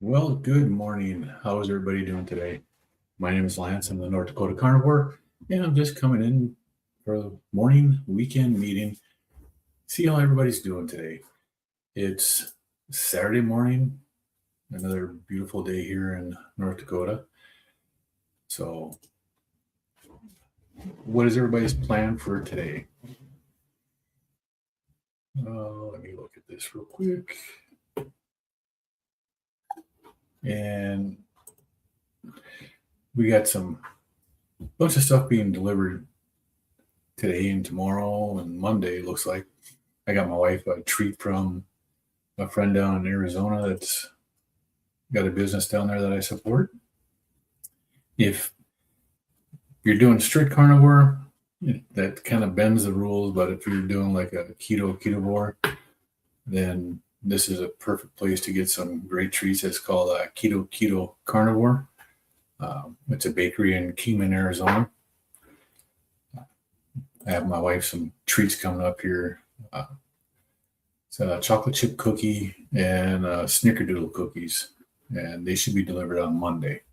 Well, good morning. How is everybody doing today? My name is Lance. I'm the North Dakota Carnivore, and I'm just coming in for the morning weekend meeting. See how everybody's doing today. It's Saturday morning, another beautiful day here in North Dakota. So, what is everybody's plan for today? Let me look at this real quick. And we got some bunch of stuff being delivered today and tomorrow and Monday. Looks like I got my wife a treat from a friend down in Arizona that's got a business down there that I support. If you're doing strict carnivore, that kind of bends the rules, but if you're doing like a ketovore, then this is a perfect place to get some great treats. It's called Keto Carnivore. It's a bakery in Kingman, Arizona. I have my wife some treats coming up here. It's a chocolate chip cookie and snickerdoodle cookies, and they should be delivered on Monday.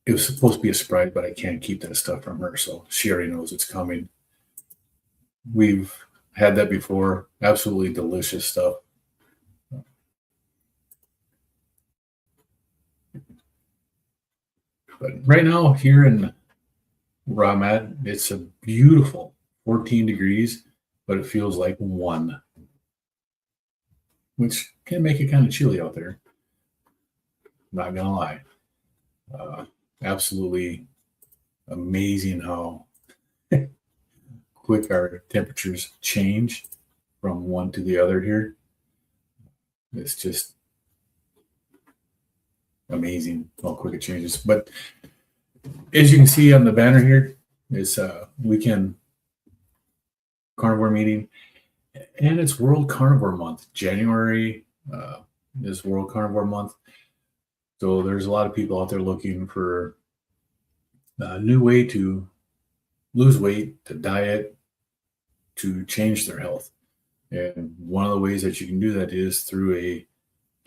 It was supposed to be a surprise, but I can't keep that stuff from her, so she already knows it's coming. We've had that before. Absolutely delicious stuff. But right now, here in where I'm at, it's a beautiful 14 degrees, but it feels like 1, which can make it kind of chilly out there. Not gonna lie. Absolutely amazing how quick our temperatures change from one to the other here. It's just amazing how quick it changes. But as you can see on the banner here, it's a weekend carnivore meeting, and it's World Carnivore Month. January is World Carnivore Month. So there's a lot of people out there looking for a new way to lose weight, to diet, to change their health. And one of the ways that you can do that is through a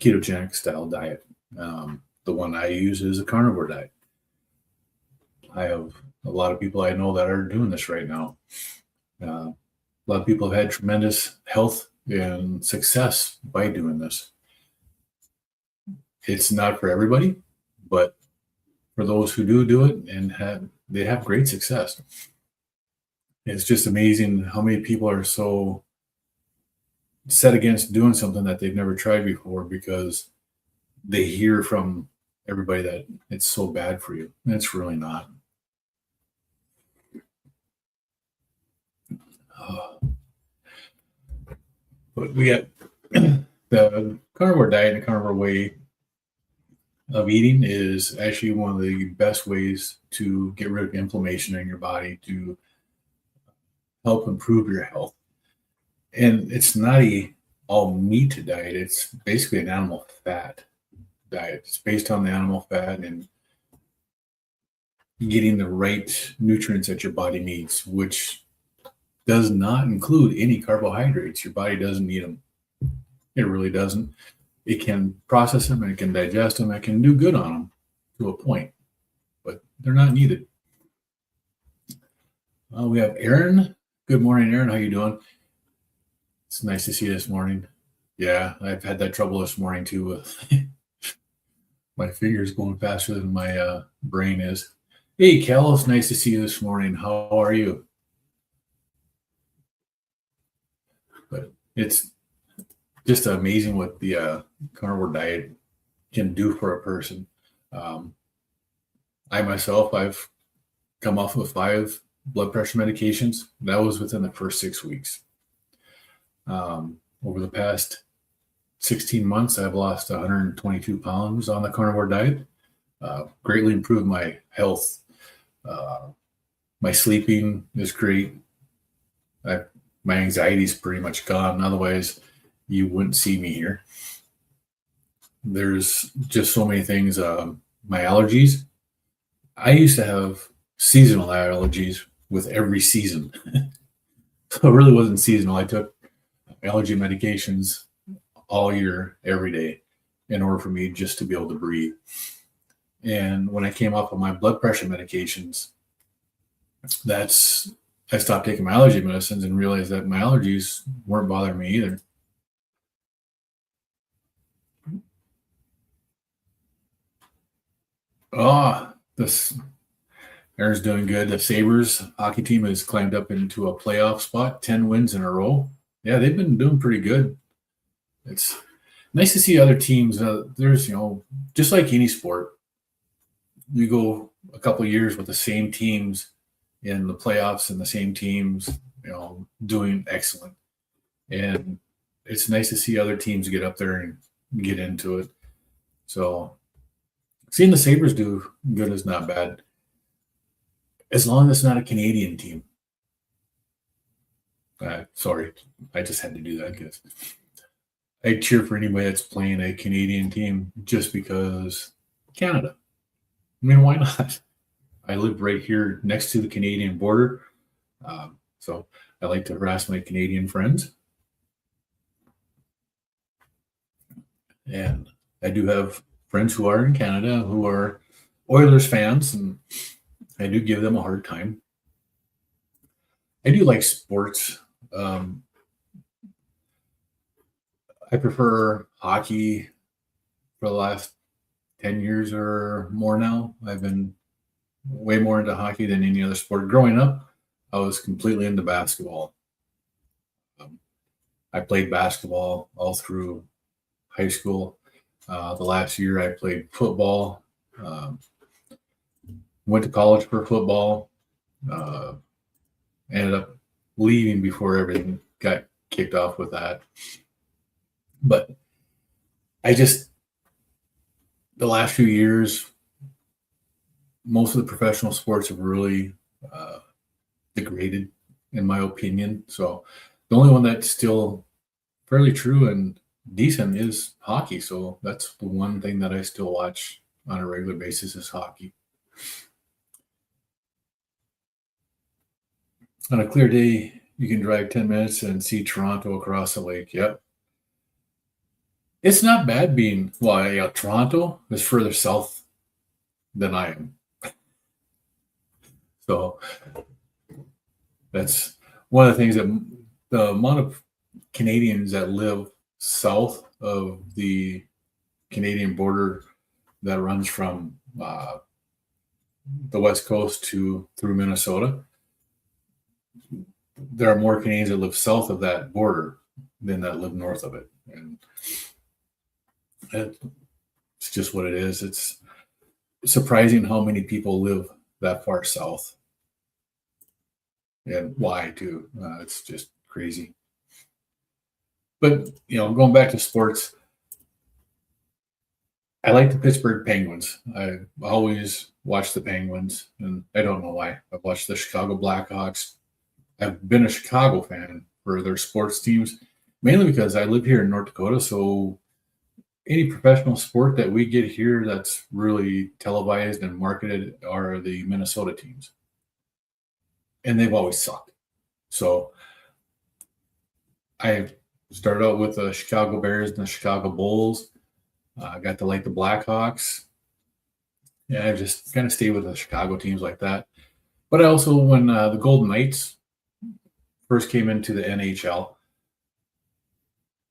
ketogenic style diet. The one I use is a carnivore diet. I have a lot of people I know that are doing this right now. A lot of people have had tremendous health and success by doing this. It's not for everybody, but for those who do it and they have great success. It's just amazing how many people are so set against doing something that they've never tried before because they hear from everybody that it's so bad for you. And it's really not. But we got the carnivore diet and the carnivore way of eating is actually one of the best ways to get rid of inflammation in your body, to help improve your health. And it's not a all meat diet. It's basically an animal fat diet. It's based on the animal fat and getting the right nutrients that your body needs, which does not include any carbohydrates. Your body doesn't need them. It really doesn't. It can process them, and it can digest them, it can do good on them to a point, but they're not needed. We have Aaron. Good morning, Aaron. How you doing? It's nice to see you this morning. Yeah, I've had that trouble this morning too with my fingers going faster than my brain is. Hey, Cal, it's nice to see you this morning. How are you? But it's just amazing what the carnivore diet can do for a person. I myself, I've come off of 5 blood pressure medications. That was within the first 6 weeks. Over the past 16 months, I've lost 122 pounds on the carnivore diet. Greatly improved my health. My sleeping is great. My anxiety is pretty much gone. Otherwise, you wouldn't see me here. There's just so many things. My allergies. I used to have seasonal allergies with every season. So it really wasn't seasonal. I took allergy medications all year, every day, in order for me just to be able to breathe. And when I came off of my blood pressure medications, I stopped taking my allergy medicines and realized that my allergies weren't bothering me either. Oh, this Aaron's doing good. The Sabres hockey team has climbed up into a playoff spot, 10 wins in a row. Yeah, they've been doing pretty good. It's nice to see other teams. There's, just like any sport, you go a couple of years with the same teams in the playoffs and the same teams, doing excellent. And it's nice to see other teams get up there and get into it. So seeing the Sabres do good is not bad, as long as it's not a Canadian team. Sorry, I just had to do that because I cheer for anybody that's playing a Canadian team just because Canada. I mean, why not? I live right here next to the Canadian border, so I like to harass my Canadian friends. And I do have friends who are in Canada who are Oilers fans, and I do give them a hard time. I do like sports. I prefer hockey for the last 10 years or more now. I've been way more into hockey than any other sport. Growing up, I was completely into basketball. I played basketball all through high school. The last year I played football. Went to college for football. Ended up leaving before everything got kicked off with that. But the last few years, most of the professional sports have really degraded, in my opinion. So the only one that's still fairly true and decent is hockey. So that's the one thing that I still watch on a regular basis is hockey. On a clear day, you can drive 10 minutes and see Toronto across the lake. Yep. It's not bad being, Toronto is further south than I am. So that's one of the things that the amount of Canadians that live south of the Canadian border that runs from the West Coast through Minnesota, there are more Canadians that live south of that border than that live north of it. And it's just what it is. It's surprising how many people live that far south. And why, too. It's just crazy. But, going back to sports, I like the Pittsburgh Penguins. I always watch the Penguins, and I don't know why. I've watched the Chicago Blackhawks. I've been a Chicago fan for their sports teams, mainly because I live here in North Dakota. So any professional sport that we get here that's really televised and marketed are the Minnesota teams. And they've always sucked. So I started out with the Chicago Bears and the Chicago Bulls. I got to like the Blackhawks. Yeah, I just kind of stayed with the Chicago teams like that. But I also, when the Golden Knights first came into the NHL,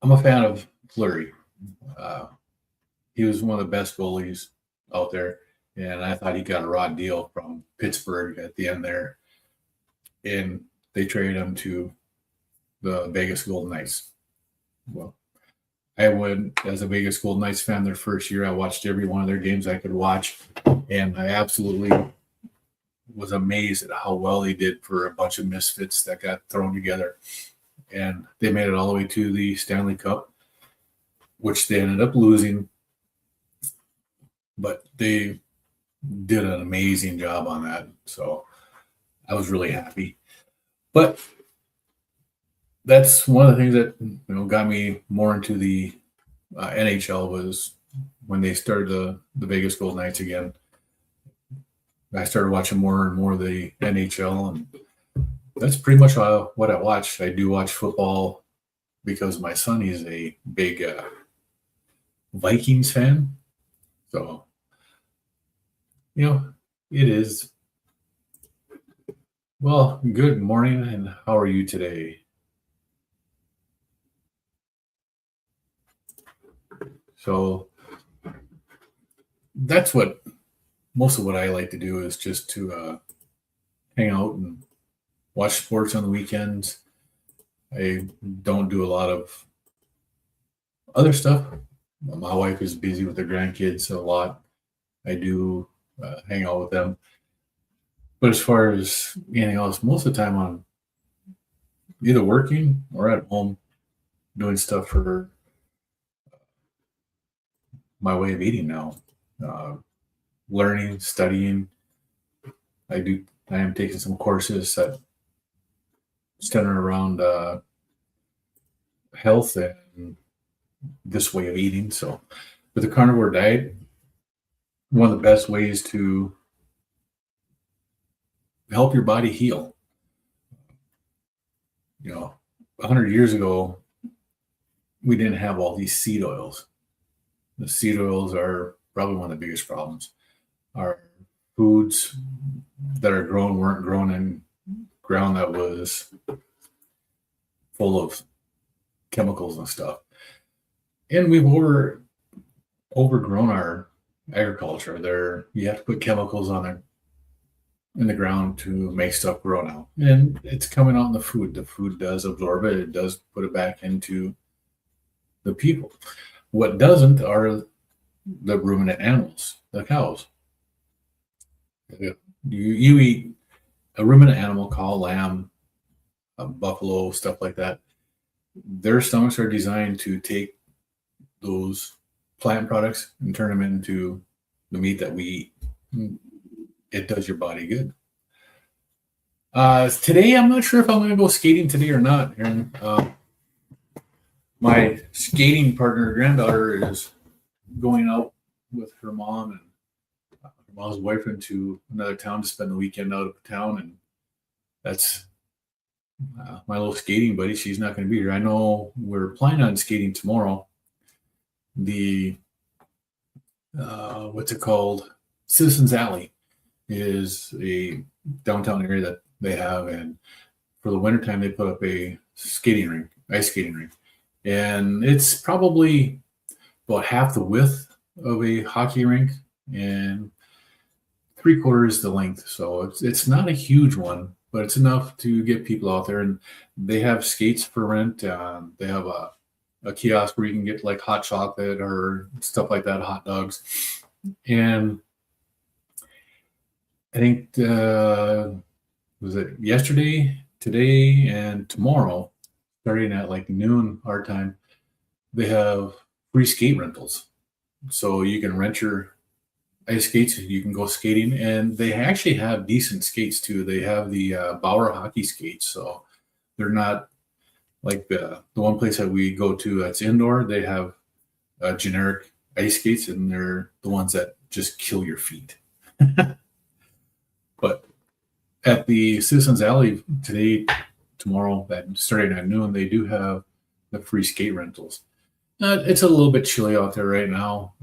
I'm a fan of Fleury. He was one of the best goalies out there, and I thought he got a raw deal from Pittsburgh at the end there. And they traded him to the Vegas Golden Knights. Well, I went as a Vegas Golden Knights fan their first year. I watched every one of their games I could watch, and I absolutely was amazed at how well they did for a bunch of misfits that got thrown together. And they made it all the way to the Stanley Cup, which they ended up losing. But they did an amazing job on that. So I was really happy. But that's one of the things that got me more into the NHL was when they started the Vegas Golden Knights again. I started watching more and more of the NHL, and that's pretty much what I watch. I do watch football because my son is a big Vikings fan. So, it is. Well, good morning, and how are you today? So that's what most of what I like to do is just to hang out and watch sports on the weekends. I don't do a lot of other stuff. My wife is busy with her grandkids a lot. I do hang out with them. But as far as anything else, most of the time I'm either working or at home doing stuff for my way of eating now. Uh, Learning, studying. I am taking some courses that center around health and this way of eating. So with the carnivore diet, one of the best ways to help your body heal. 100 years ago, we didn't have all these seed oils. The seed oils are probably one of the biggest problems. Our foods that are grown weren't grown in ground that was full of chemicals and stuff. And we've overgrown our agriculture. You have to put chemicals on it in the ground to make stuff grow now. And it's coming out in the food. The food does absorb it. It does put it back into the people. What doesn't are the ruminant animals, the cows. You eat a ruminant animal, cow, lamb, buffalo, stuff like that. Their stomachs are designed to take those plant products and turn them into the meat that we eat. It does your body good. Today, I'm not sure if I'm going to go skating today or not. And my skating partner, granddaughter, is going out with her mom and her mom's boyfriend to another town to spend the weekend out of town. And that's my little skating buddy. She's not going to be here. I know we're planning on skating tomorrow. The what's it called? Citizens Alley is a downtown area that they have, and for the wintertime they put up a skating rink, ice skating rink, and it's probably about half the width of a hockey rink and 3/4 the length. So it's not a huge one, but it's enough to get people out there. And they have skates for rent. They have a kiosk where you can get like hot chocolate or stuff like that, hot dogs. And I think was it yesterday, today, and tomorrow, starting at like noon our time, they have free skate rentals. So you can rent your ice skates, you can go skating, and they actually have decent skates too. They have the Bauer hockey skates, so they're not like the one place that we go to that's indoor. They have generic ice skates, and they're the ones that just kill your feet. But at the Citizens Alley today, tomorrow, starting at noon, they do have the free skate rentals. It's a little bit chilly out there right now.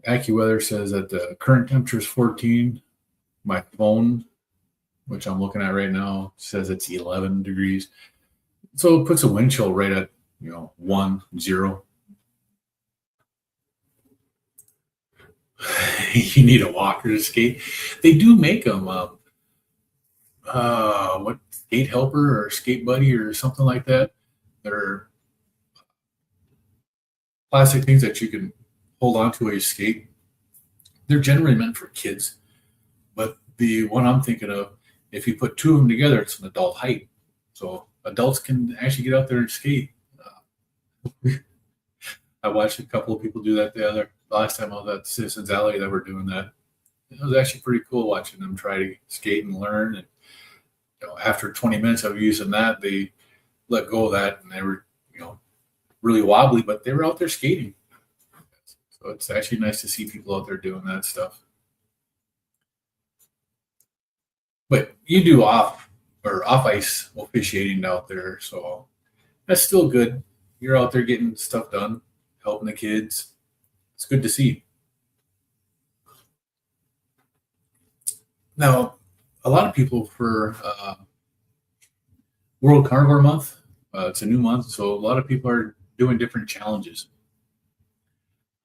AccuWeather says that the current temperature is 14. My phone, which I'm looking at right now, says it's 11 degrees. So it puts a wind chill right at 1, 0. You need a walker to skate. They do make them what, skate helper or skate buddy or something like that. They're plastic things that you can hold on to while you skate. They're generally meant for kids, but the one I'm thinking of, if you put two of them together, it's an adult height. So adults can actually get out there and skate. I watched a couple of people do that the last time I was at Citizens Alley that were doing that. It was actually pretty cool watching them try to skate and learn. And after 20 minutes of using that, they let go of that, and they were really wobbly, but they were out there skating. So it's actually nice to see people out there doing that stuff. But you do or off ice officiating out there. So that's still good. You're out there getting stuff done, helping the kids. It's good to see. Now, a lot of people for World Carnivore Month, it's a new month, so a lot of people are doing different challenges.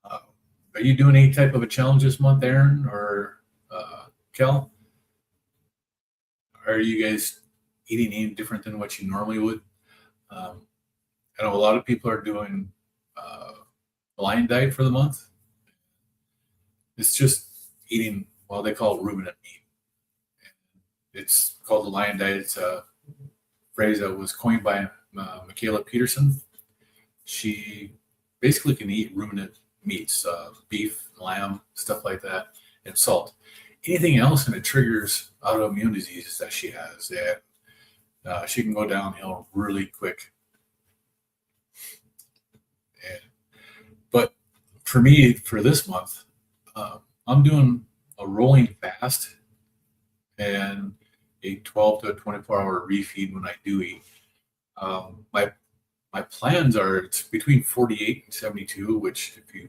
Uh, are you doing any type of a challenge this month, Aaron or Kel? Are you guys eating any different than what you normally would? Um, I know a lot of people are doing a lion diet for the month. It's just eating, well, they call it ruminant meat. It's called the lion diet. It's a phrase that was coined by Michaela Peterson. She basically can eat ruminant meats, beef, lamb, stuff like that, and salt. Anything else, and it triggers autoimmune diseases that she has. And she can go downhill really quick. But for me, for this month, I'm doing a rolling fast and a 12 to 24-hour refeed when I do eat. My plans are it's between 48 and 72, which if you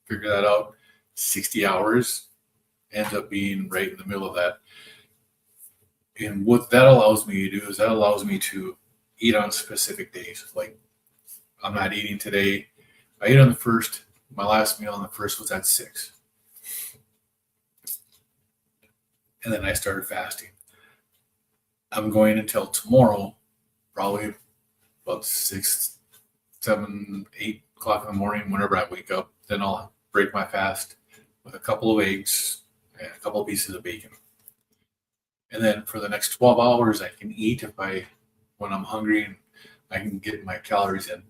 figure that out, 60 hours ends up being right in the middle of that. And what that allows me to do is that allows me to eat on specific days. Like I'm not eating today. I ate on the first. My last meal on the first was at 6. And then I started fasting. I'm going until tomorrow, probably about 6, 7, 8 o'clock in the morning, whenever I wake up. Then I'll break my fast with a couple of eggs and a couple of pieces of bacon. And then for the next 12 hours, I can eat when I'm hungry and I can get my calories in.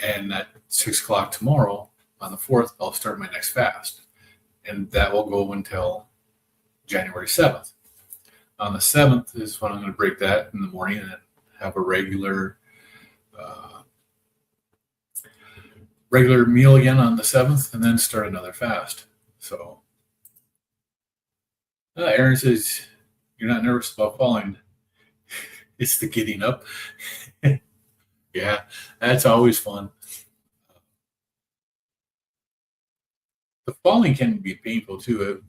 And at 6 o'clock tomorrow, on the 4th, I'll start my next fast. And that will go until January 7th. On the 7th is when I'm going to break that in the morning and then have a regular meal again on the 7th and then start another fast. So Aaron says, you're not nervous about falling. It's the getting up. Yeah, that's always fun. The falling can be painful too.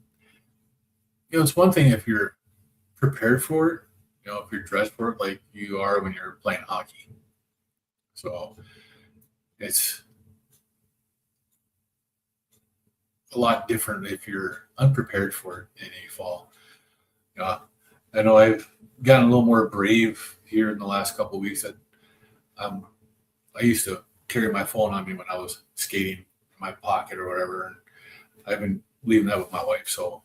It's one thing if you're prepared for it, if you're dressed for it like you are when you're playing hockey. So it's a lot different if you're unprepared for it and you fall. I know I've gotten a little more brave here in the last couple of weeks. That I used to carry my phone on me when I was skating in my pocket or whatever, and I've been leaving that with my wife. So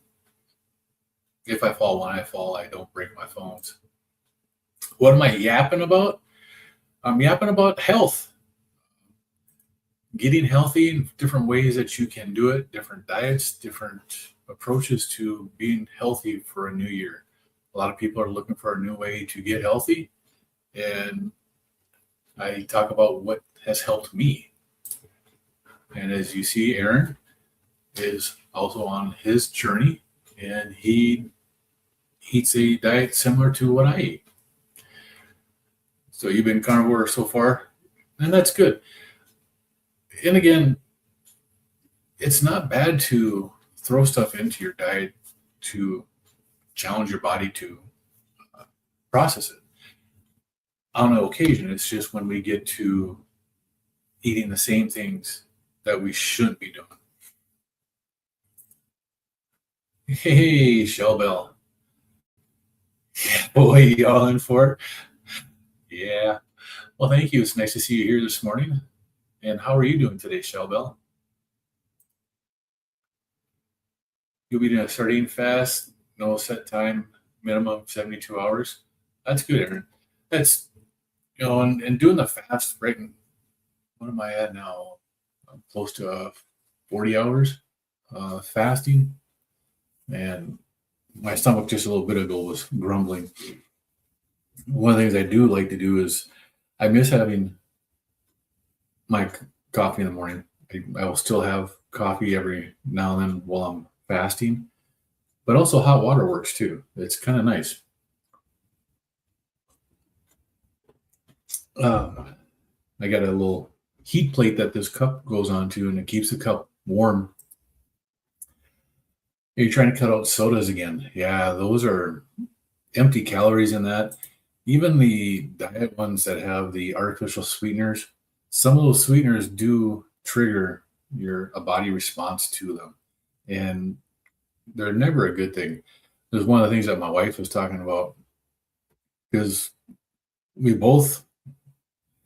if I fall when I fall, I don't break my phones. What am I yapping about? I'm yapping about health. Getting healthy in different ways that you can do it, different diets, different approaches to being healthy for a new year. A lot of people are looking for a new way to get healthy. And I talk about what has helped me. And as you see, Aaron is also on his journey, and he eats a diet similar to what I eat. So you've been carnivore so far, and that's good. And again, it's not bad to throw stuff into your diet to challenge your body to process it. On an occasion, it's just when we get to eating the same things that we shouldn't be doing. Hey, Shell Bell. Boy, you all in for it? Yeah. Well, thank you. It's nice to see you here this morning. And how are you doing today, Shell Bell? You'll be doing a sardine fast, no set time, minimum 72 hours. That's good, Aaron. That's, and doing the fast, right? What am I at now? I'm close to 40 hours fasting. And my stomach just a little bit ago was grumbling. One of the things I do like to do is I miss having my coffee in the morning. I will still have coffee every now and then while I'm fasting, but also hot water works too. It's kind of nice. I got a little heat plate that this cup goes onto, and it keeps the cup warm. You're trying to cut out sodas again. Yeah, those are empty calories in that. Even the diet ones that have the artificial sweeteners, some of those sweeteners do trigger a body response to them, and they're never a good thing. There's one of the things that my wife was talking about, because we both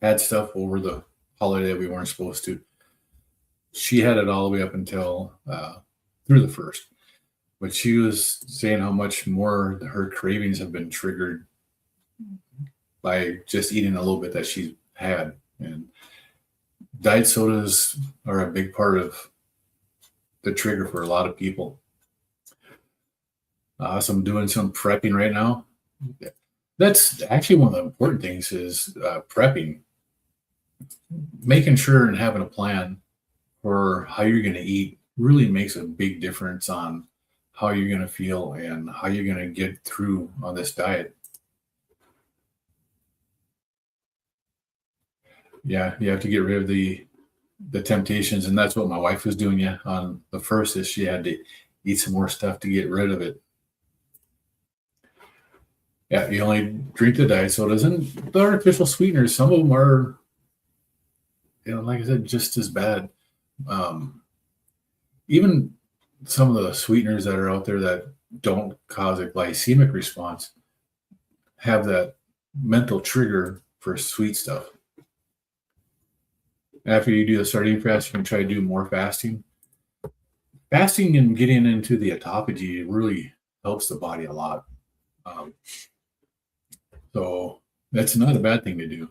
had stuff over the holiday that we weren't supposed to. She had it all the way up until through the first, but she was saying how much more her cravings have been triggered by just eating a little bit that she's had. And diet sodas are a big part of the trigger for a lot of people. So I'm doing some prepping right now. That's actually one of the important things is prepping, making sure and having a plan for how you're going to eat really makes a big difference on how you're going to feel and how you're going to get through on this diet. Yeah, you have to get rid of the temptations, and that's what my wife was doing. Yeah, on the first is she had to eat some more stuff to get rid of it. Yeah, you only drink the diet sodas and the artificial sweeteners. Some of them are, like I said, just as bad. Even some of the sweeteners that are out there that don't cause a glycemic response have that mental trigger for sweet stuff. After you do the starting fast, you can try to do more fasting. Fasting and getting into the autophagy really helps the body a lot. So that's not a bad thing to do.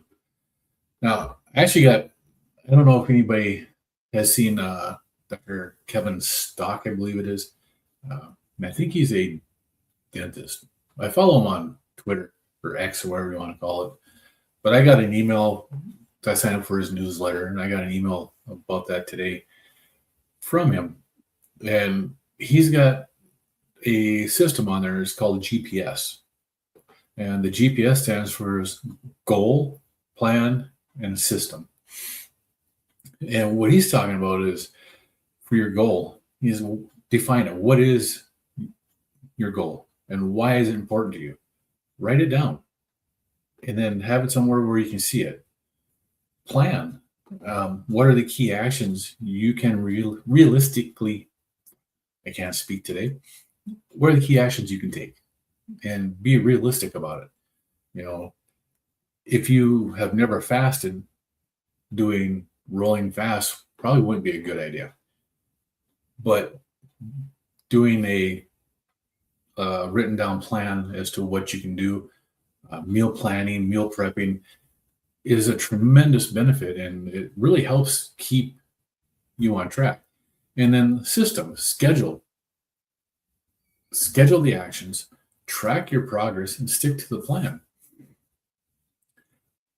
Now, I don't know if anybody has seen Dr. Kevin Stock, I believe it is. And I think he's a dentist. I follow him on Twitter or X or whatever you want to call it. But I got an email. I signed up for his newsletter, and I got an email about that today from him. And he's got a system on there. It's called GPS. And the GPS stands for goal, plan, and system. And what he's talking about is for your goal, he's define it. What is your goal and why is it important to you? Write it down and then have it somewhere where you can see it. Plan. What are the key actions you can realistically, I can't speak today. What are the key actions you can take? And be realistic about it. If you have never fasted, doing rolling fast probably wouldn't be a good idea. But doing a written down plan as to what you can do, meal planning, meal prepping is a tremendous benefit, and it really helps keep you on track. And then system, schedule the actions, track your progress, and stick to the plan.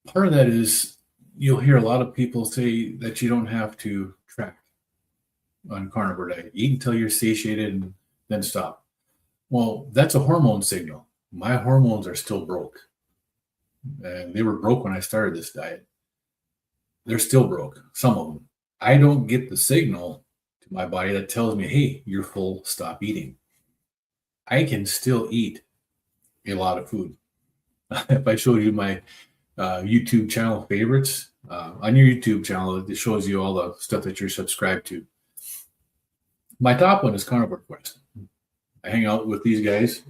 Part of that is you'll hear a lot of people say that you don't have to track on carnivore diet. Eat until you're satiated and then stop. Well, that's a hormone signal. My hormones are still broke. And they were broke when I started this diet. They're still broke, some of them. I don't get the signal to my body that tells me, hey, you're full, stop eating. I can still eat a lot of food. If I showed you my YouTube channel favorites, on your YouTube channel, it shows you all the stuff that you're subscribed to. My top one is Carnivore Quest. I hang out with these guys.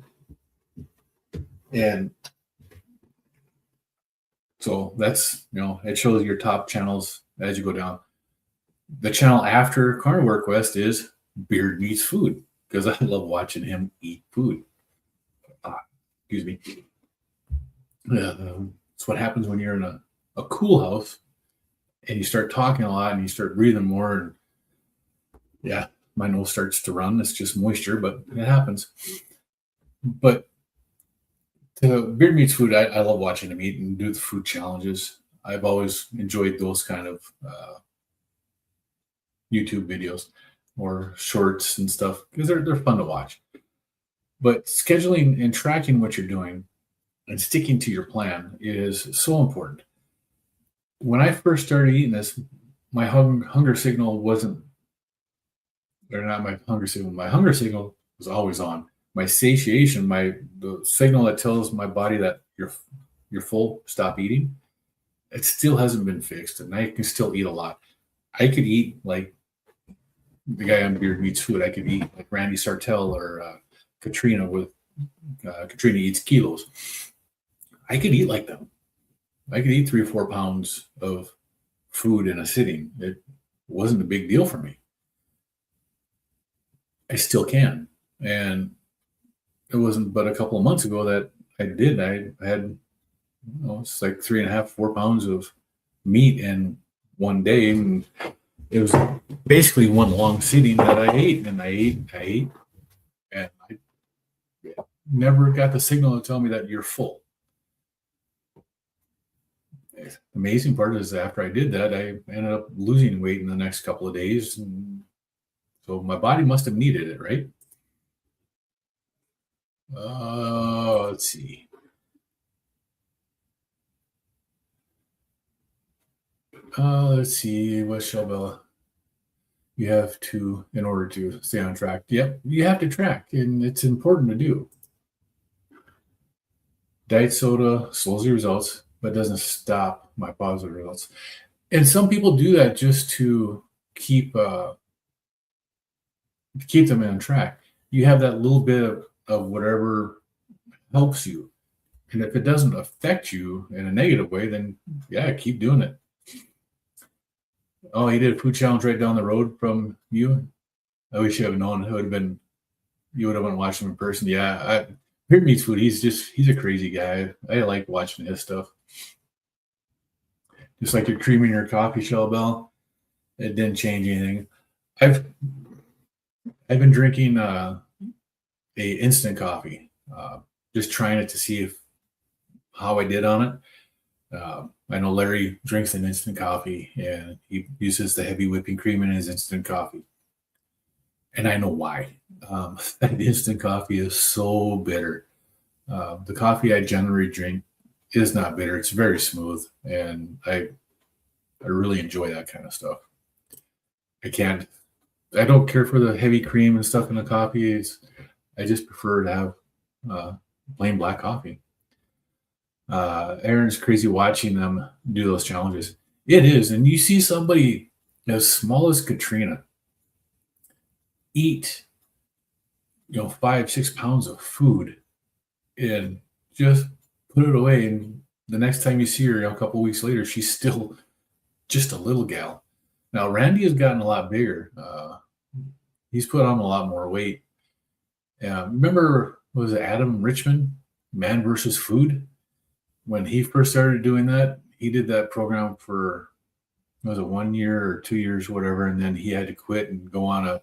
And so that's, it shows your top channels as you go down. The channel after Carnivore Quest is Beard Meets Food, because I love watching him eat food. Excuse me. It's what happens when you're in a cool house and you start talking a lot and you start breathing more. And yeah, my nose starts to run. It's just moisture, but it happens. But Beard Meets Food, I love watching him eat and do the food challenges. I've always enjoyed those kind of YouTube videos or shorts and stuff because they're fun to watch. But scheduling and tracking what you're doing and sticking to your plan is so important. when I first started eating this, my hunger signal wasn't, or not my hunger signal. My hunger signal was always on. My satiation, the signal that tells my body that you're full, stop eating. It still hasn't been fixed, and I can still eat a lot. I could eat like the guy on Beard Meats Food. I could eat like Randy Sartell or Katrina with Katrina Eats Kilos. I could eat like them. I could eat 3 or 4 pounds of food in a sitting. It wasn't a big deal for me. I still can. And it wasn't but a couple of months ago that I did. I had, it's like 3.5, 4 pounds of meat in one day. And it was basically one long sitting that I ate. And I ate. And I never got the signal to tell me that you're full. The amazing part is after I did that, I ended up losing weight in the next couple of days. And so my body must have needed it, right? Let's see. Let's see. What shall you have to, in order to stay on track? Yep, you have to track, and it's important to do. Diet soda slows the results, but doesn't stop my positive results. And some people do that just to keep them on track. You have that little bit of whatever helps you. And if it doesn't affect you in a negative way, then yeah, keep doing it. Oh, he did a food challenge right down the road from you. I wish you had known. It would have been, you would have been watching him in person. Yeah, Beard Meats Food. He's a crazy guy. I like watching his stuff. Just like your cream in your coffee, Shell Bell. It didn't change anything. I've been drinking a instant coffee, just trying it to see how I did on it. I know Larry drinks an instant coffee, and he uses the heavy whipping cream in his instant coffee. And I know why. That instant coffee is so bitter. The coffee I generally drink is not bitter. It's very smooth, and I really enjoy that kind of stuff. I don't care for the heavy cream and stuff in the coffee. I just prefer to have plain black coffee. Aaron's crazy watching them do those challenges. It is. And you see somebody as small as Katrina eat, 5, 6 pounds of food and just put it away. And the next time you see her, a couple of weeks later, she's still just a little gal. Now, Randy has gotten a lot bigger. He's put on a lot more weight. Remember, was it Adam Richman, Man versus Food? When he first started doing that, he did that program for, was it 1 year or 2 years, whatever, and then he had to quit and go on a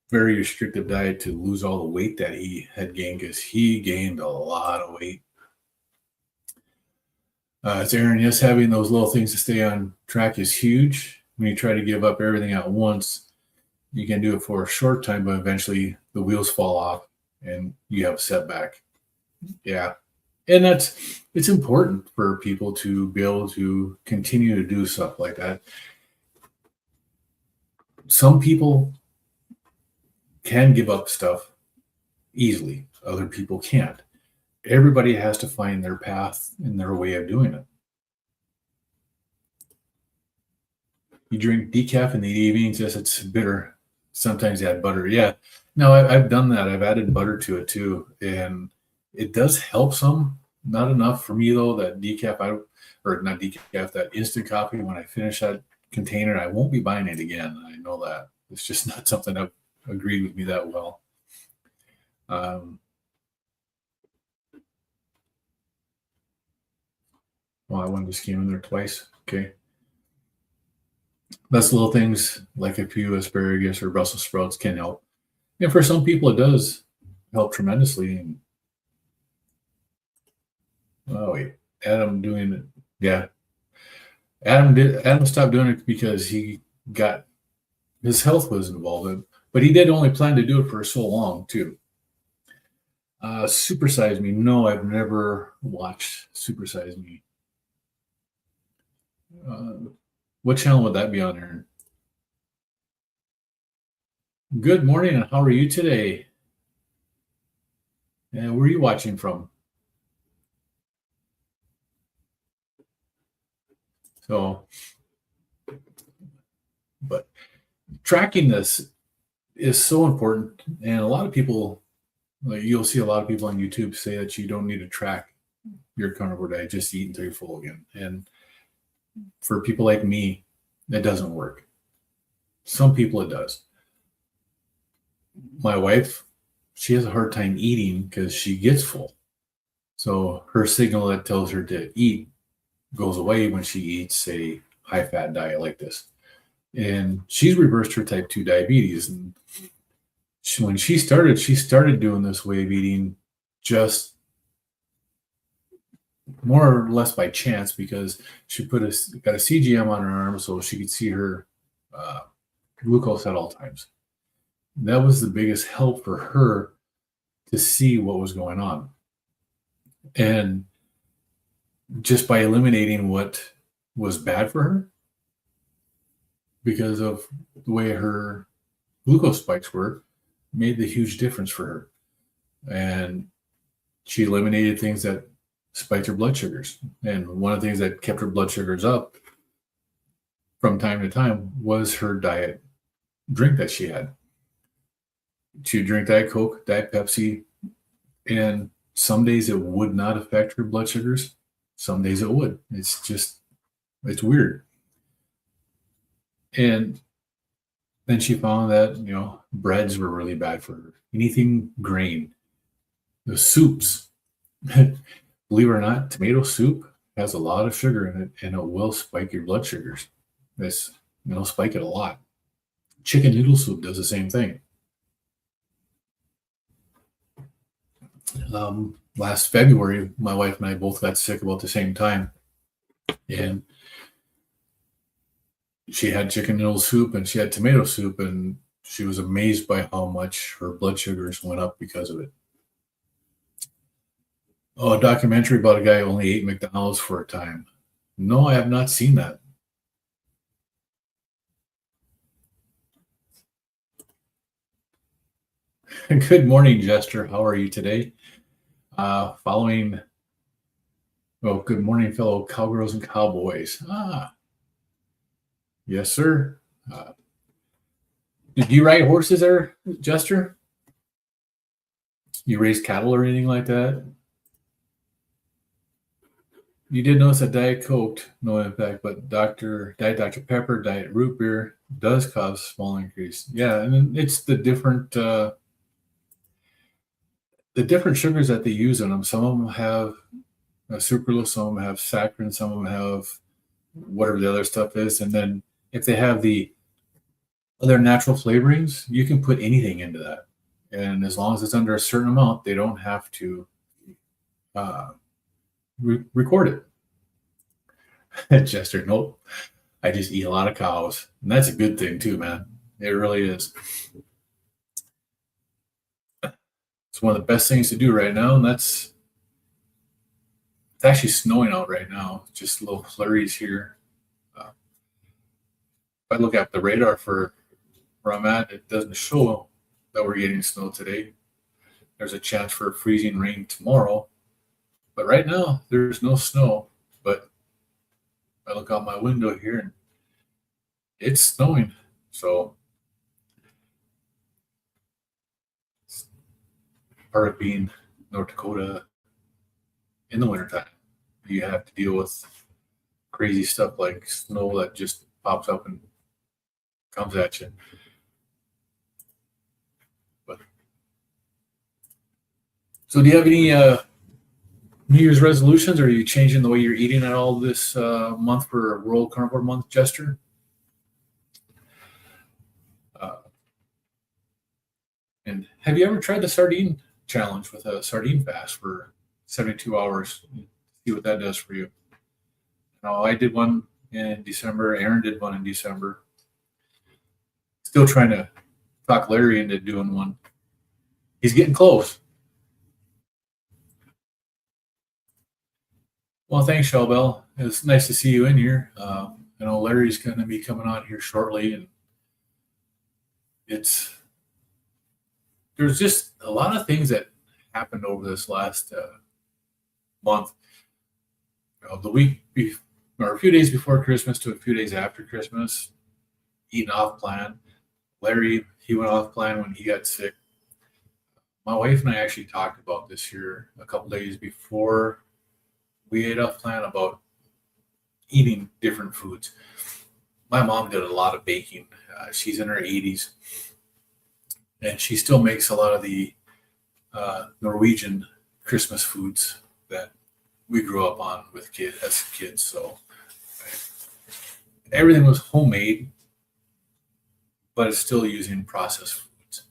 very restrictive diet to lose all the weight that he had gained, because he gained a lot of weight. It's Aaron. Yes, having those little things to stay on track is huge. When you try to give up everything at once, you can do it for a short time, but eventually the wheels fall off and you have a setback. Yeah. And it's important for people to be able to continue to do stuff like that. Some people can give up stuff easily. Other people can't. Everybody has to find their path and their way of doing it. You drink decaf in the evenings. Yes, it's bitter. Sometimes you add butter. Yeah. No, I've done that. I've added butter to it too. And it does help some. Not enough for me though. That decaf, not decaf, that instant coffee, when I finish that container, I won't be buying it again. I know that. It's just not something that agreed with me that well. Well, I one just came in there twice. Okay. That's little things like a few asparagus or Brussels sprouts can help. And for some people, it does help tremendously. And, oh, wait, Adam doing it. Yeah. Adam stopped doing it because his health was involved in it, but he did only plan to do it for so long too. Super Size Me. No, I've never watched Super Size Me. What channel would that be on, Aaron? Good morning, and how are you today? And where are you watching from? So, but tracking this is so important, and a lot of people, like you'll see a lot of people on YouTube say that you don't need to track your carnivore diet, just eat until you're full again. And for people like me, that doesn't work. Some people it does. My wife, she has a hard time eating because she gets full. So her signal that tells her to eat goes away when she eats a high fat diet like this. And she's reversed her type 2 diabetes. And when she started doing this way of eating just more or less by chance, because she got a CGM on her arm so she could see her glucose at all times. That was the biggest help for her to see what was going on. And just by eliminating what was bad for her because of the way her glucose spikes were, made the huge difference for her. And she eliminated things that spiked her blood sugars. And one of the things that kept her blood sugars up from time to time was her diet drink that she had. She would drink Diet Coke, Diet Pepsi, and some days it would not affect her blood sugars. Some days it would. It's weird. And then she found that, breads were really bad for her. Anything grain. The soups. Believe it or not, tomato soup has a lot of sugar in it, and it will spike your blood sugars. It'll spike it a lot. Chicken noodle soup does the same thing. Last February, my wife and I both got sick about the same time. And she had chicken noodle soup and she had tomato soup, and she was amazed by how much her blood sugars went up because of it. Oh, a documentary about a guy who only ate McDonald's for a time. No, I have not seen that. Good morning, Jester. How are you today? Good morning, fellow cowgirls and cowboys. Yes, sir. Did you ride horses there, Jester? You raise cattle or anything like that? You did notice that Diet Coke, no impact, but Diet Dr. Pepper, Diet Root Beer does cause small increase. Yeah, and it's the different sugars that they use in them. Some of them have sucralose, some of them have saccharin, some of them have whatever the other stuff is. And then if they have the other natural flavorings, you can put anything into that. And as long as it's under a certain amount, they don't have to record it. Chester, nope. I just eat a lot of cows. And that's a good thing too, man. It really is. It's one of the best things to do right now. And it's actually snowing out right now. Just little flurries here. If I look at the radar for where I'm at, it doesn't show that we're getting snow today. There's a chance for freezing rain tomorrow. But right now, there's no snow. But I look out my window here and it's snowing. So part of being North Dakota in the wintertime, you have to deal with crazy stuff like snow that just pops up and comes at you. So do you have any New Year's resolutions, or are you changing the way you're eating at all this month for World Carnivore Month, Jester? And have you ever tried the sardine challenge with a sardine fast for 72 hours? See what that does for you. No, I did one in December. Aaron did one in December. Still trying to talk Larry into doing one. He's getting close. Well, thanks, Shelbell. it's nice to see you in here. I know Larry's going to be coming on here shortly, and it's there's just a lot of things that happened over this last month. The week or a few days before Christmas to a few days after Christmas, eating off plan. Larry, he went off plan when he got sick. My wife and I actually talked about this here a couple days before we ate off plan about eating different foods. My mom did a lot of baking. She's in her 80s, and she still makes a lot of the Norwegian Christmas foods that we grew up on with kids as kids. So everything was homemade, but it's still using processed foods,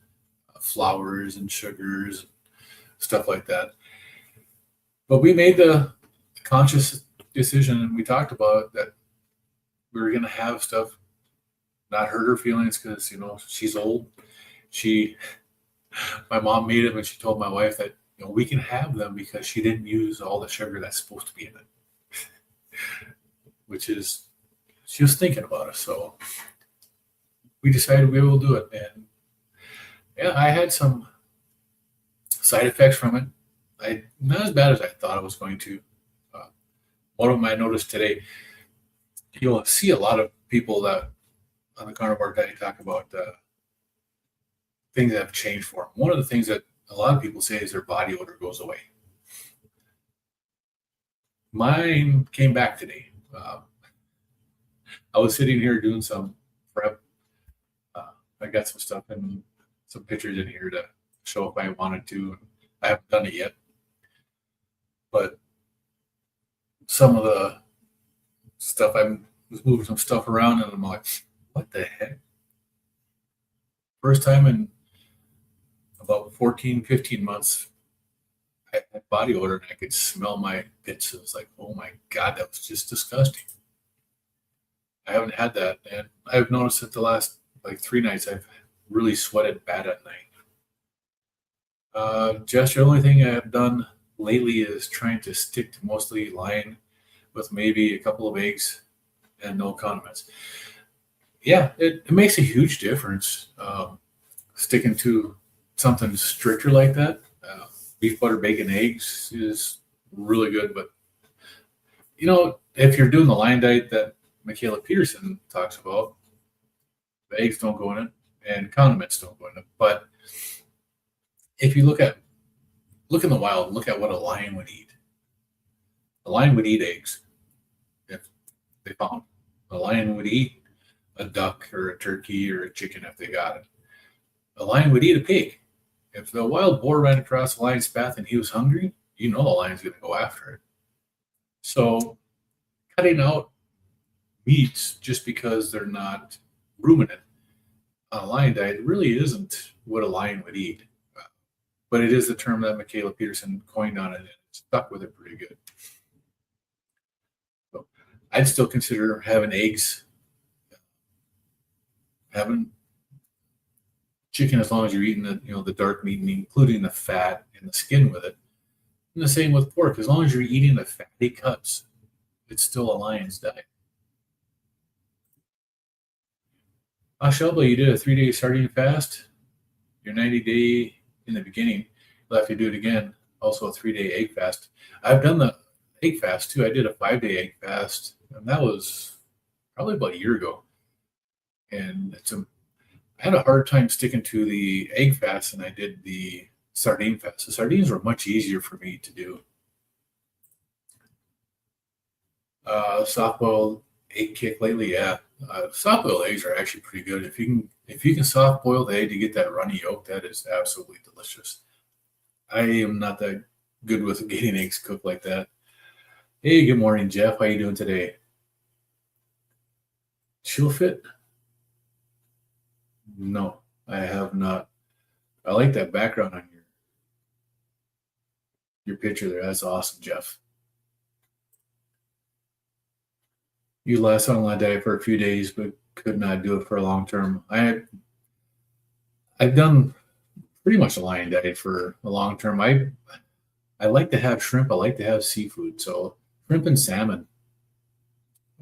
flours and sugars, stuff like that. But we made the conscious decision, and we talked about that we were going to have stuff not hurt her feelings because she's old. My mom made it, and she told my wife that we can have them because she didn't use all the sugar that's supposed to be in it, which is she was thinking about it. So we decided we will do it, and yeah, I had some side effects from it. Not as bad as I thought I was going to. One of them I noticed today. You'll see a lot of people that on the carnivore diet talk about things that have changed for them. One of the things that a lot of people say is their body odor goes away. Mine came back today. I was sitting here doing some prep. I got some stuff and some pictures in here to show if I wanted to. I haven't done it yet. But some of the stuff, I was moving some stuff around, and I'm like, what the heck? First time in about 14, 15 months, I had body odor, and I could smell my bits. It was like, oh my God, that was just disgusting. I haven't had that, and I've noticed that the last 3 nights I've really sweated bad at night. Just the only thing I've done lately is trying to stick to mostly lying with maybe a couple of eggs and no condiments. Yeah, it makes a huge difference sticking to something stricter like that. Beef, butter, bacon, eggs is really good. But, if you're doing the line diet that Michaela Peterson talks about, the eggs don't go in it and condiments don't go in it. But if you look in the wild, look at what a lion would eat. A lion would eat eggs if they found. A lion would eat a duck or a turkey or a chicken if they got it. A lion would eat a pig. If the wild boar ran across the lion's path and he was hungry, the lion's going to go after it. So cutting out meats just because they're not ruminant on a lion diet really isn't what a lion would eat. But it is the term that Michaela Peterson coined on it, and stuck with it pretty good. So I'd still consider having eggs, having chicken, as long as you're eating the dark meat, and including the fat and the skin with it. And the same with pork. As long as you're eating the fatty cuts, it's still a lion's diet. Shelby, you did a 3-day sardine fast. Your 90-day in the beginning. You'll have to do it again. Also a 3-day egg fast. I've done the egg fast too. I did a 5-day egg fast, and that was probably about a year ago. And I had a hard time sticking to the egg fast than I did the sardine fast. The sardines were much easier for me to do. Soft-boiled egg kick lately, yeah. Soft-boiled eggs are actually pretty good. If you can soft-boil the egg to get that runny yolk, that is absolutely delicious. I am not that good with getting eggs cooked like that. Hey, good morning, Jeff. How you doing today? Chill Fit? No, I have not. I like that background on your picture there. That's awesome, Jeff. You last on a diet for a few days, but could not do it for a long term. I've done pretty much a lion diet for a long term. I like to have shrimp. I like to have seafood. So shrimp and salmon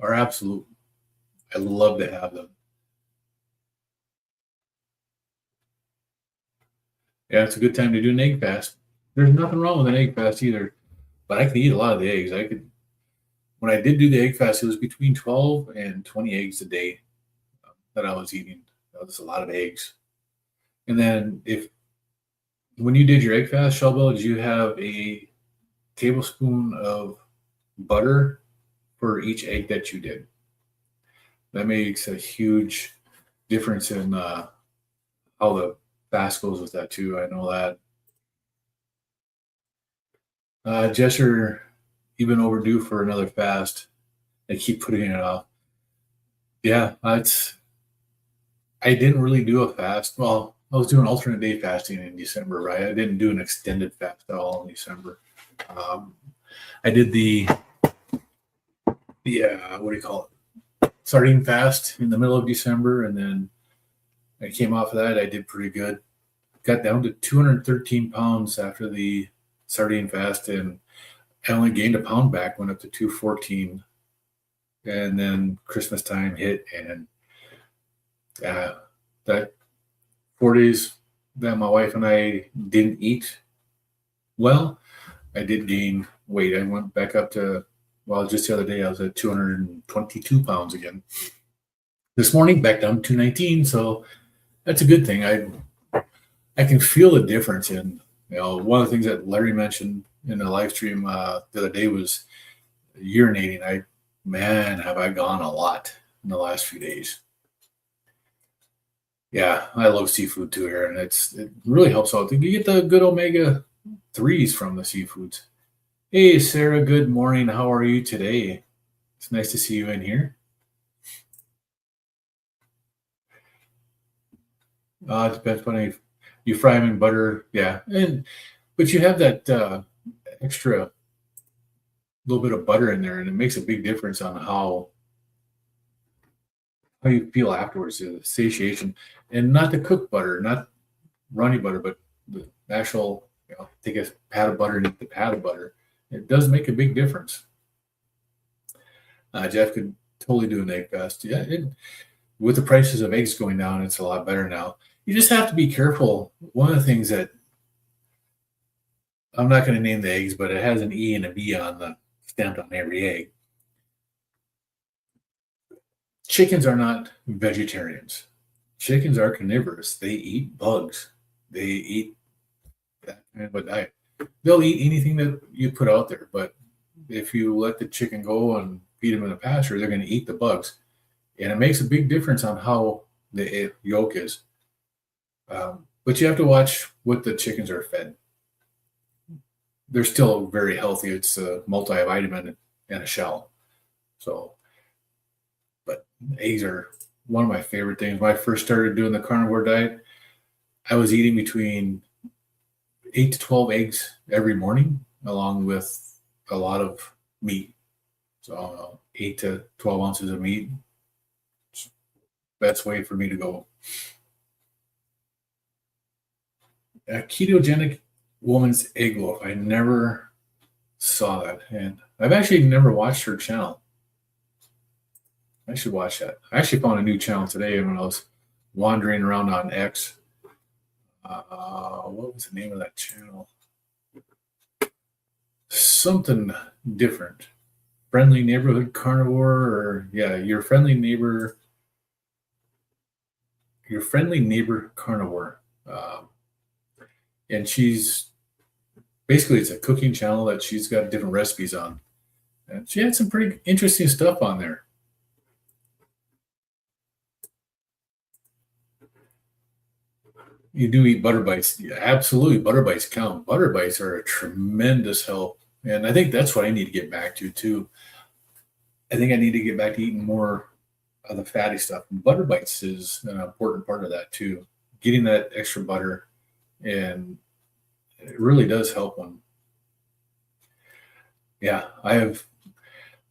are absolute. I love to have them. Yeah, it's a good time to do an egg fast. There's nothing wrong with an egg fast either, but I can eat a lot of the eggs. When I did do the egg fast, it was between 12 and 20 eggs a day that I was eating. That was a lot of eggs. And then when you did your egg fast, Shelby, did you have a tablespoon of butter for each egg that you did? That makes a huge difference in how the fast goes with that too. I know that. Jester, you've been overdue for another fast. I keep putting it off. Yeah, I didn't really do a fast. Well, I was doing alternate day fasting in December, right? I didn't do an extended fast at all in December. I did the what do you call it? Sardine fast in the middle of December, and then I came off of that. I did pretty good. Got down to 213 pounds after the sardine fast, and I only gained a pound back. Went up to 214, and then Christmas time hit, and that 4 days that my wife and I didn't eat well, I did gain weight. I went back up to, well, just the other day I was at 222 pounds again. This morning back down to 219, so that's a good thing. I can feel the difference in, one of the things that Larry mentioned in the live stream the other day was urinating. Have I gone a lot in the last few days. Yeah, I love seafood too here, and it really helps out. You get the good omega-3s from the seafoods. Hey, Sarah, good morning. How are you today? It's nice to see you in here. It depends on you fry them in butter, yeah, but you have that extra little bit of butter in there, and it makes a big difference on how you feel afterwards, the satiation. And not the cooked butter, not runny butter, but the actual, take a pat of butter and eat the pat of butter. It does make a big difference. Jeff could totally do an egg fast. Yeah, with the prices of eggs going down, it's a lot better now. You just have to be careful. One of the things that, I'm not going to name the eggs, but it has an E and a B on the stamped on every egg. Chickens are not vegetarians. Chickens are carnivorous. They eat bugs. They eat that kind of a diet. They'll eat anything that you put out there, but if you let the chicken go and feed them in a pasture, they're going to eat the bugs. And it makes a big difference on how the yolk is. But you have to watch what the chickens are fed. They're still very healthy. It's a multivitamin and a shell. So, but eggs are one of my favorite things. When I first started doing the carnivore diet, I was eating between 8 to 12 eggs every morning, along with a lot of meat. So 8 to 12 ounces of meat. Best way for me to go. A ketogenic woman's egg loaf. I never saw that, and I've actually never watched her channel. I should watch that. I actually found a new channel today when I was wandering around on X. What was the name of that channel? Something different. Friendly Neighborhood Carnivore, or Your Friendly Neighbor Carnivore. And she's basically, it's a cooking channel that she's got different recipes on. And she had some pretty interesting stuff on there. You do eat butter bites. Yeah, absolutely. Butter bites count. Butter bites are a tremendous help. And I think that's what I need to get back to too. I think I need to get back to eating more of the fatty stuff. And butter bites is an important part of that too. Getting that extra butter, and it really does help one. Yeah, I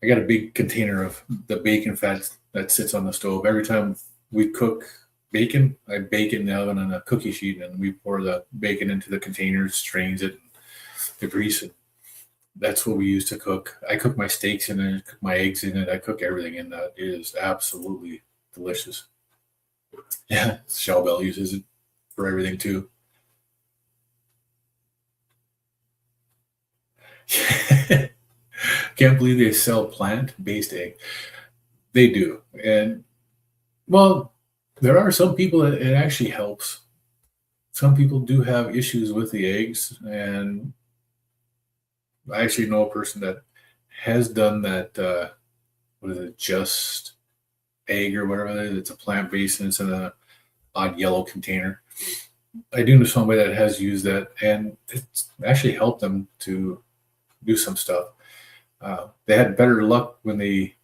got a big container of the bacon fat that sits on the stove. Every time we cook bacon, I bake it in the oven on a cookie sheet, and we pour the bacon into the container, strains it, the grease it. That's what we use to cook. I cook my steaks in it, cook my eggs in it. I cook everything in that. It is absolutely delicious. Yeah, Shell Bell uses it for everything too. Can't believe they sell plant-based egg. They do. And well, there are some people that it actually helps. Some people do have issues with the eggs, and I actually know a person that has done that. What is it? Just egg or whatever it is. It's a plant-based and it's in a odd yellow container. I do know somebody that has used that, and it's actually helped them to do some stuff. They had better luck when they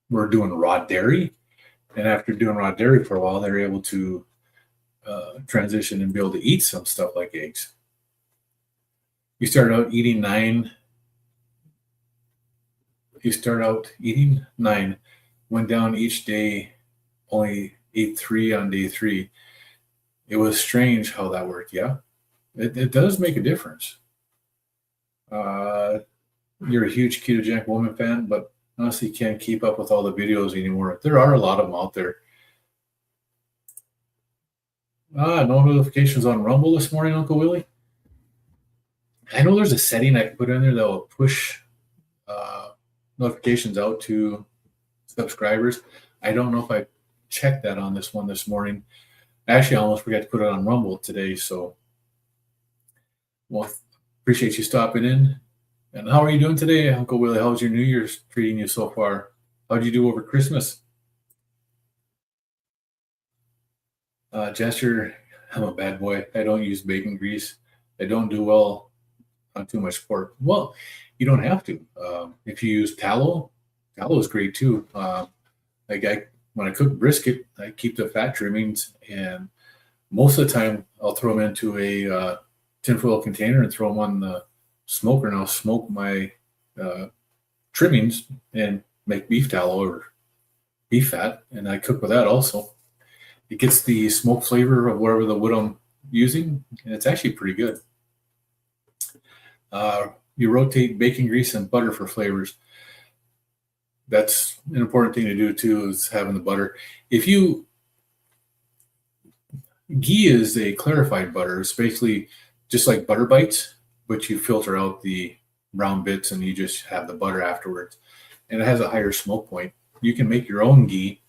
were doing raw dairy, and after doing raw dairy for a while, they were able to transition and be able to eat some stuff like eggs. You start out eating nine. You start out eating nine, went down each day, only ate three on day three. It was strange how that worked. Yeah, it does make a difference. You're a huge ketogenic woman fan, but honestly can't keep up with all the videos anymore. There are a lot of them out there. No notifications on Rumble this morning, Uncle Willie. I know there's a setting I can put in there that will push notifications out to subscribers. I don't know if I checked that on this one this morning. Actually, I almost forgot to put it on Rumble today. So, well, appreciate you stopping in. And how are you doing today, Uncle Willie? How's your New Year's treating you so far? How'd you do over Christmas? Jester, I'm a bad boy. I don't use bacon grease. I don't do well on too much pork. Well, you don't have to. If you use tallow, tallow is great too. When I cook brisket, I keep the fat trimmings, and most of the time I'll throw them into a tinfoil container and throw them on the smoker, and I'll smoke my trimmings and make beef tallow or beef fat, and I cook with that also. It gets the smoke flavor of whatever the wood I'm using, and it's actually pretty good. You rotate bacon grease and butter for flavors. That's an important thing to do too, is having the butter. Ghee is a clarified butter. It's basically just like butter bites, but you filter out the brown bits and you just have the butter afterwards. And it has a higher smoke point. You can make your own ghee,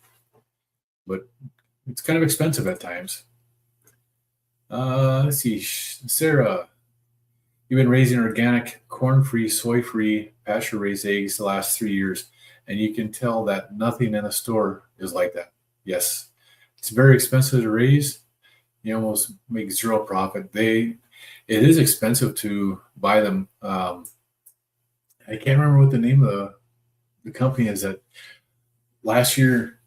but it's kind of expensive at times. Let's see, Sarah, you've been raising organic, corn-free, soy-free, pasture-raised eggs the last 3 years, and you can tell that nothing in the store is like that. Yes, it's very expensive to raise. You almost make zero profit. It is expensive to buy them. I can't remember what the name of the company is. That last year,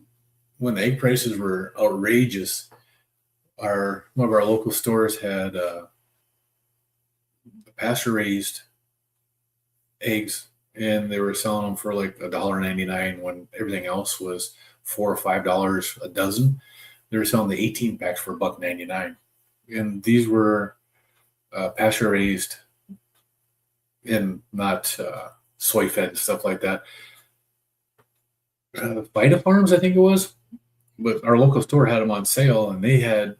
when the egg prices were outrageous, one of our local stores had pasture-raised eggs, and they were selling them for like $1.99 when everything else was $4 or $5 a dozen. They were selling the 18 packs for $1.99, and these were pasture-raised and not soy-fed and stuff like that. Vita Farms, I think it was, but our local store had them on sale, and they had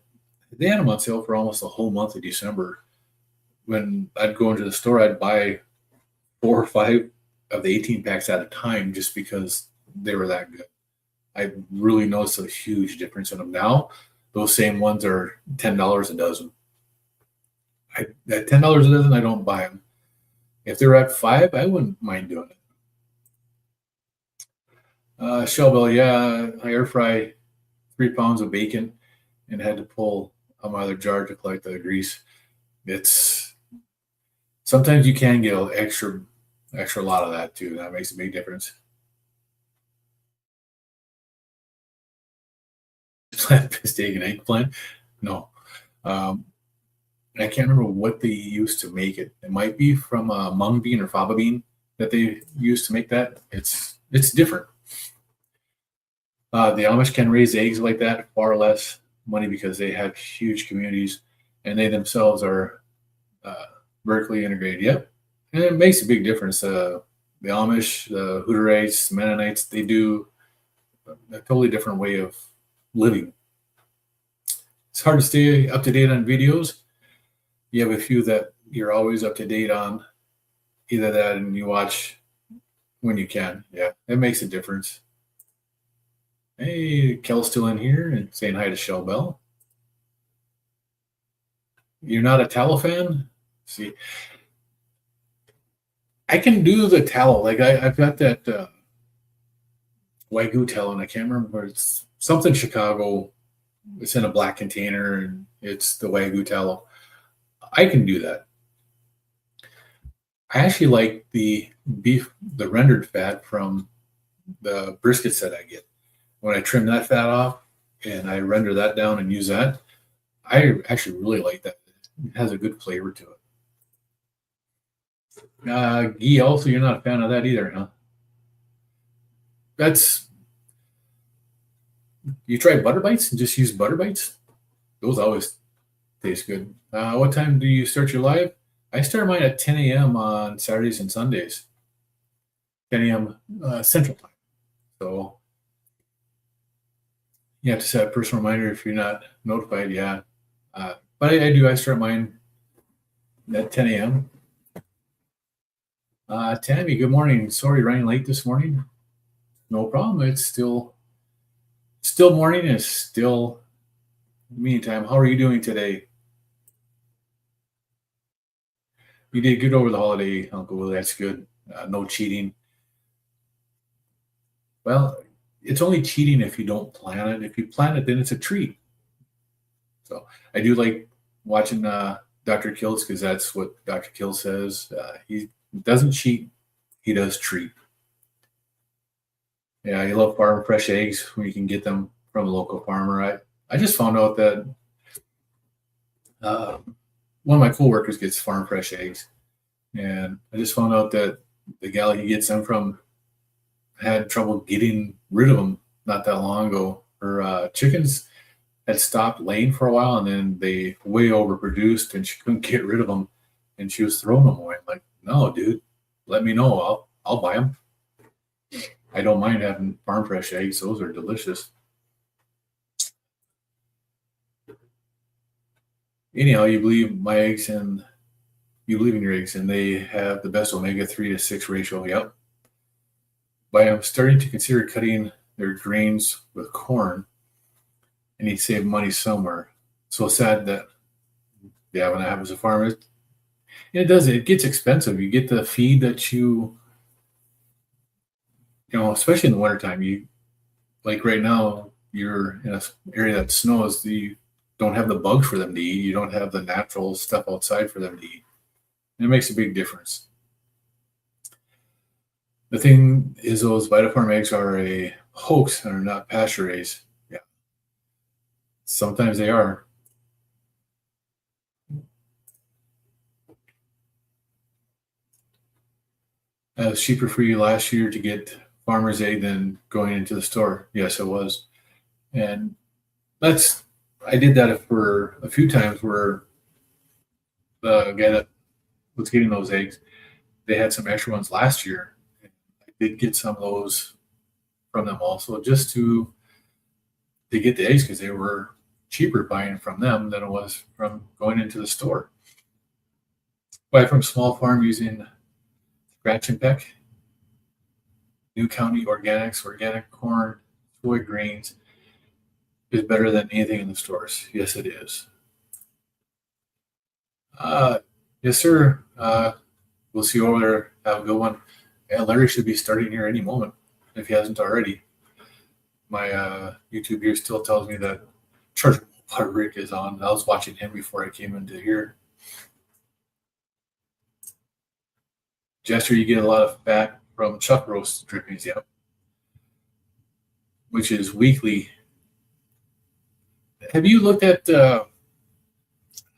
them on sale for almost the whole month of December. When I'd go into the store, I'd buy 4 or 5 of the 18 packs at a time just because they were that good. I really noticed a huge difference in them. Now, those same ones are $10 a dozen. At $10 a dozen, I don't buy them. If they were at 5, I wouldn't mind doing it. Shell, yeah, I air fry 3 pounds of bacon and had to pull on my other jar to collect the grease. Sometimes you can get an extra lot of that too. That makes a big difference. Plant-based egg and eggplant? No. I can't remember what they used to make it. It might be from mung bean or faba bean that they used to make that. It's different. The Amish can raise eggs like that, far less money because they have huge communities, and they themselves are vertically integrated. Yep. And it makes a big difference. The Amish, the Hutterites, the Mennonites, they do a totally different way of living. It's hard to stay up to date on videos. You have a few that you're always up to date on, either that and you watch when you can. Yeah, it makes a difference. Hey, Kel's still in here and saying hi to Shell Bell. You're not a tallow fan? See, I can do the tallow. Like I've got that Wagyu tallow, and I can't remember. It's something Chicago. It's in a black container, and it's the Wagyu tallow. I can do that. I actually like the beef, the rendered fat from the briskets that I get. When I trim that fat off and I render that down and use that, I actually really like that. It has a good flavor to it. Ghee also, you're not a fan of that either, huh? You try butter bites and just use butter bites? Those always taste good. What time do you start your live? I start mine at 10 a.m. on Saturdays and Sundays. 10 a.m. Central Time. So you have to set a personal reminder if you're not notified. Yeah. But I do. I start mine at 10 a.m. Tammy, good morning. Sorry, running late this morning. No problem. It's still morning. It's still meantime. How are you doing today? You did good over the holiday, Uncle Willie. That's good. No cheating. Well, it's only cheating if you don't plan it. If you plan it, then it's a treat. So I do like watching Dr. Kiltz because that's what Dr. Kiltz says. He doesn't cheat. He does treat. Yeah, you love farm fresh eggs when you can get them from a local farmer. I just found out that one of my coworkers gets farm fresh eggs, and I just found out that the gal he gets them from had trouble getting rid of them not that long ago. Her chickens had stopped laying for a while, and then they way overproduced, and she couldn't get rid of them, and she was throwing them away. I'm like, no, dude, let me know. I'll buy them. I don't mind having farm fresh eggs; those are delicious. Anyhow, you believe in your eggs, and they have the best omega-3 to 6 ratio. Yep. But I'm starting to consider cutting their grains with corn. I need to save money somewhere. So sad that, yeah, when I have as a farmer, it gets expensive. You get the feed that especially in the wintertime, like right now, you're in an area that snows, you don't have the bugs for them to eat. You don't have the natural stuff outside for them to eat. And it makes a big difference. The thing is, those Vitafarm eggs are a hoax and are not pasture raised. Yeah. Sometimes they are. It was cheaper for you last year to get farmer's egg than going into the store. Yes, it was. And I did that for a few times where the guy that was getting those eggs, they had some extra ones last year. I did get some of those from them also just to get the eggs because they were cheaper buying from them than it was from going into the store. Buy from small farm using scratch and peck, New County Organics, organic corn, soy grains is better than anything in the stores. Yes, it is. Yes, sir. We'll see you over there. Have a good one. Yeah, Larry should be starting here any moment if he hasn't already. My YouTube here still tells me that Charger Rick is on. I was watching him before I came into here. Jester, you get a lot of fat from Chuck Roast drippings, yep. Which is weekly. Have you looked at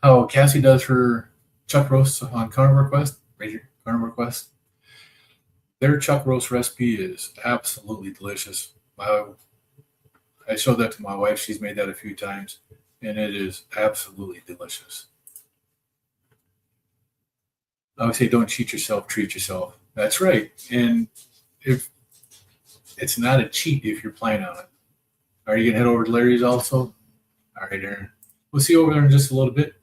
how Cassie does her Chuck Roast on Carnivore Quest? Right here, Carnivore Quest. Their Chuck Roast recipe is absolutely delicious. I showed that to my wife. She's made that a few times, and it is absolutely delicious. I would say don't cheat yourself, treat yourself. That's right. And if it's not a cheat if you're planning on it. Are you gonna head over to Larry's also? All right, Aaron. We'll see you over there in just a little bit.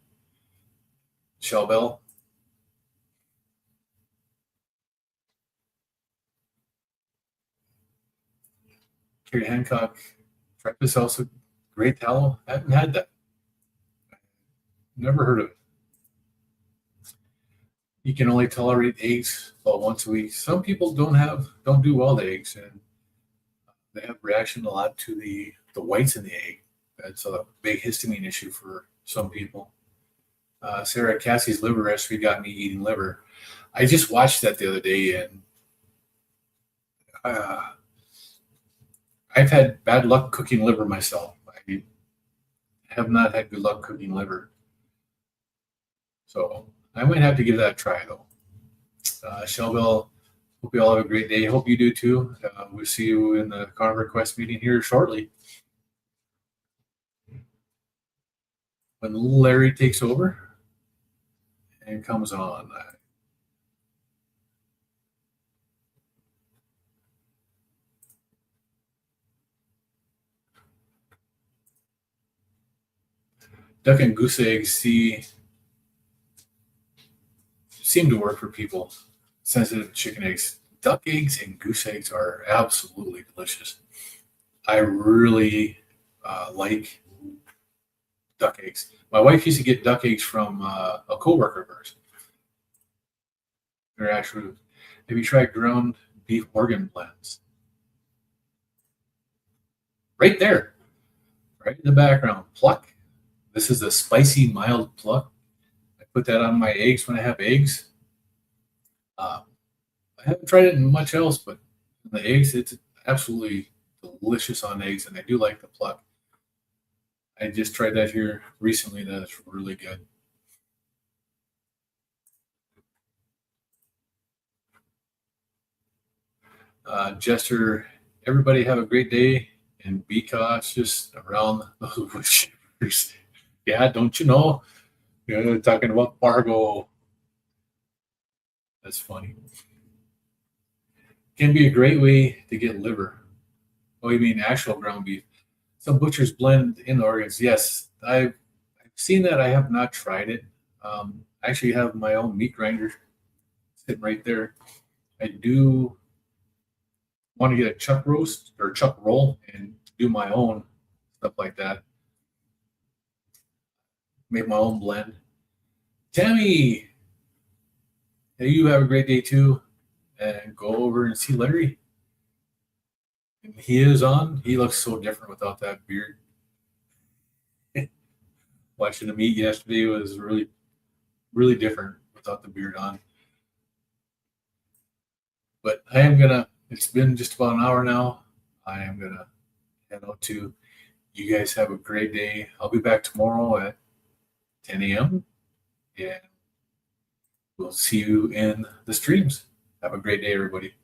Shell Bell. Carrie Hancock. Breakfast also great tallow. I haven't had that. Never heard of it. You can only tolerate eggs about once a week. Some people don't do well the eggs, and they have reaction a lot to the whites in the egg. That's a big histamine issue for some people. Sarah Cassie's liver recipe got me eating liver. I just watched that the other day, and uh, I've had bad luck cooking liver myself. I have not had good luck cooking liver, so I might have to give that a try though. Shelville, hope you all have a great day. Hope you do too. We'll see you in the Carnivore Quest meeting here shortly. When Larry takes over and comes on. Duck and goose eggs seem to work for people sensitive to chicken eggs. Duck eggs and goose eggs are absolutely delicious. I really like duck eggs. My wife used to get duck eggs from a coworker of hers. They're actually, have you tried ground beef organ blends? Right there, right in the background, pluck. This is a spicy, mild pluck. I put that on my eggs when I have eggs. I haven't tried it in much else, but the eggs, it's absolutely delicious on eggs, and I do like the pluck. I just tried that here recently. That's really good. Jester, everybody have a great day and be cautious around those wood chippers. Yeah, don't you know? Talking about Fargo. That's funny. Can be a great way to get liver. Oh, you mean actual ground beef? Some butchers blend in the organs. Yes, I've seen that. I have not tried it. I actually have my own meat grinder sitting right there. I do want to get a chuck roast or chuck roll and do my own stuff like that. Make my own blend. Tammy, hey, you have a great day too. And go over and see Larry. And he is on. He looks so different without that beard. Watching him eat yesterday was really, really different without the beard on. But I am gonna. It's been just about an hour now. I am gonna head out to. You guys have a great day. I'll be back tomorrow at 10 a.m. and we'll see you in the streams. Have a great day, everybody.